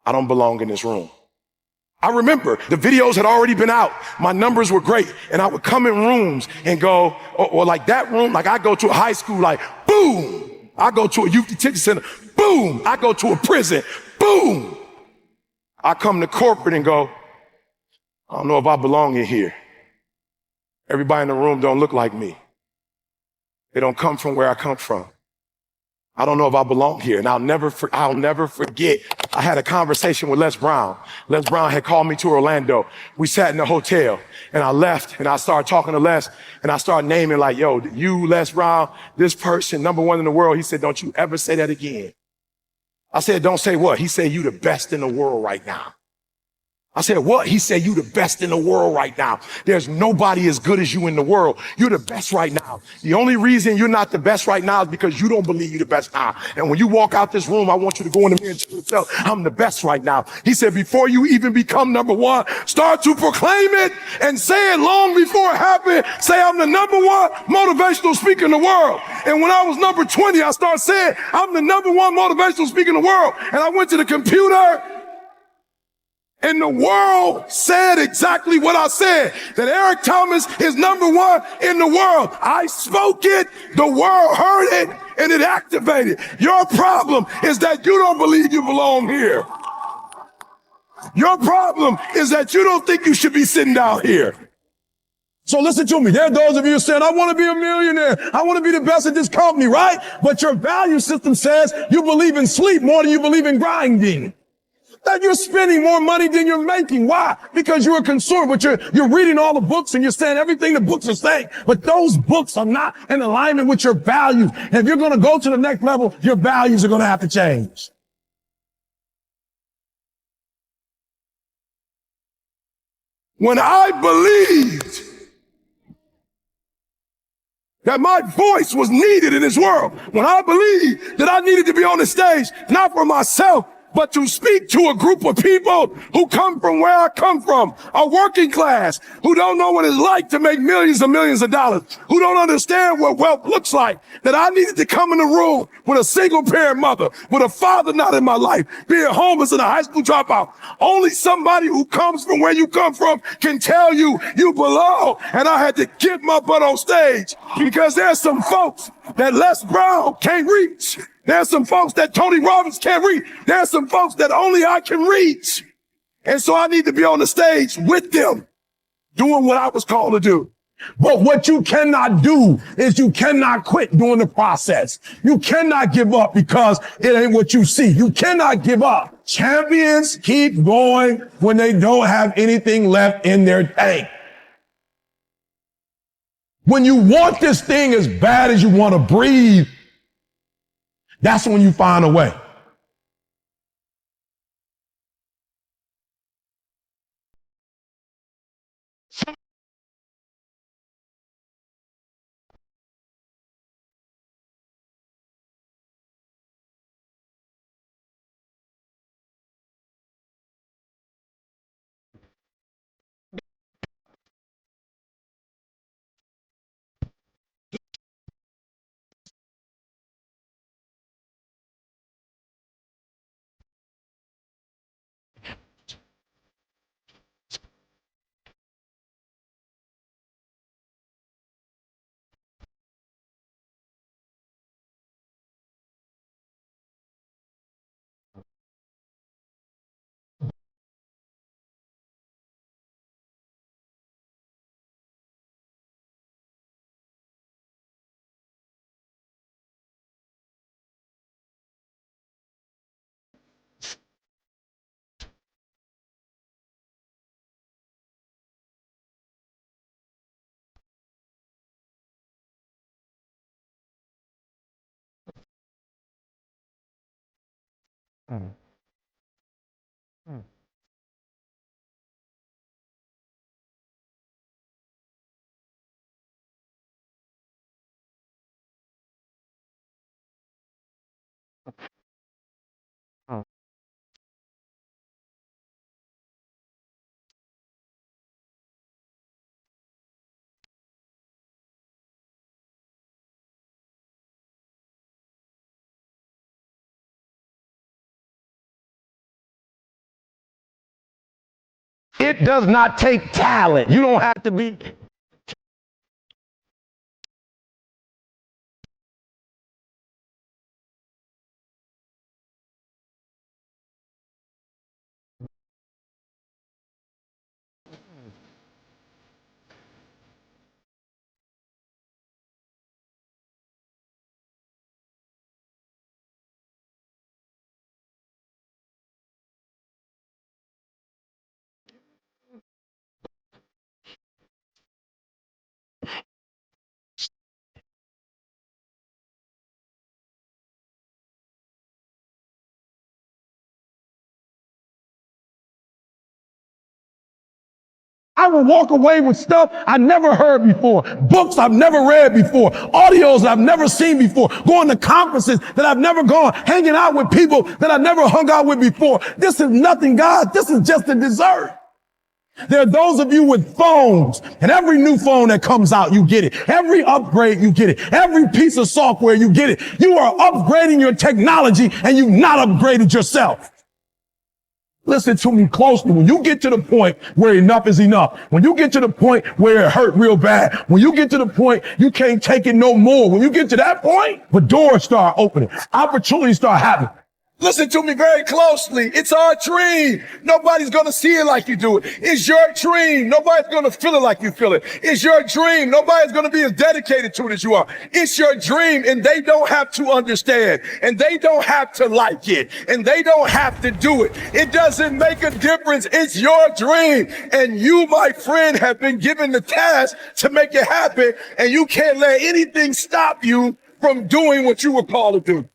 I don't belong in this room. I remember the videos had already been out. My numbers were great. And I would come in rooms and go, or like that room, like I go to a high school, like boom. I go to a youth detention center, boom. I go to a prison, boom. I come to corporate and go, I don't know if I belong in here. Everybody in the room don't look like me. They don't come from where I come from. I don't know if I belong here. And I'll never forget. I had a conversation with Les Brown. Les Brown had called me to Orlando. We sat in the hotel and I left and I started talking to Les and I started naming like, yo, you, Les Brown, this person, #1 in the world. He said, don't you ever say that again. I said, don't say what? He said, you the best in the world right now. I said, what? He said, you the best in the world right now. There's nobody as good as you in the world. You're the best right now. The only reason you're not the best right now is because you don't believe you're the best now. And when you walk out this room, I want you to go in the mirror and tell yourself, I'm the best right now. He said, before you even become #1, start to proclaim it and say it long before it happened. Say, I'm the #1 motivational speaker in the world. And when I was number 20, I started saying, I'm the #1 motivational speaker in the world. And I went to the computer and the world said exactly what I said, that Eric Thomas is #1 in the world. I spoke it, the world heard it, and it activated. Your problem is that you don't believe you belong here. Your problem is that you don't think you should be sitting down here. So listen to me. There are those of you saying, I want to be a millionaire. I want to be the best at this company, right? But your value system says you believe in sleep more than you believe in grinding. That you're spending more money than you're making. Why? Because you're a consumer, but you're reading all the books and you're saying everything the books are saying, but those books are not in alignment with your values. And if you're going to go to the next level, your values are going to have to change. When I believed that my voice was needed in this world, when I believed that I needed to be on the stage, not for myself, but to speak to a group of people who come from where I come from, a working class, who don't know what it's like to make millions and millions of dollars, who don't understand what wealth looks like, that I needed to come in the room with a single parent mother, with a father not in my life, being homeless and a high school dropout. Only somebody who comes from where you come from can tell you you belong. And I had to get my butt on stage because there's some folks that Les Brown can't reach. There's some folks that Tony Robbins can't reach. There's some folks that only I can reach. And so I need to be on the stage with them, doing what I was called to do. But what you cannot do is you cannot quit during the process. You cannot give up because it ain't what you see. You cannot give up. Champions keep going when they don't have anything left in their tank. When you want this thing as bad as you want to breathe, that's when you find a way. It does not take talent. You don't have to be. I will walk away with stuff I never heard before, books I've never read before, audios I've never seen before, going to conferences that I've never gone, hanging out with people that I've never hung out with before. This is nothing, God. This is just a dessert. There are those of you with phones, and every new phone that comes out, you get it. Every upgrade, you get it. Every piece of software, you get it. You are upgrading your technology, and you've not upgraded yourself. Listen to me closely. When you get to the point where enough is enough, when you get to the point where it hurt real bad, when you get to the point you can't take it no more, when you get to that point, the doors start opening, opportunities start happening. Listen to me very closely. It's our dream. Nobody's going to see it like you do it. It's your dream. Nobody's going to feel it like you feel it. It's your dream. Nobody's going to be as dedicated to it as you are. It's your dream, and they don't have to understand, and they don't have to like it, and they don't have to do it. It doesn't make a difference. It's your dream, and you, my friend, have been given the task to make it happen, and you can't let anything stop you from doing what you were called to do.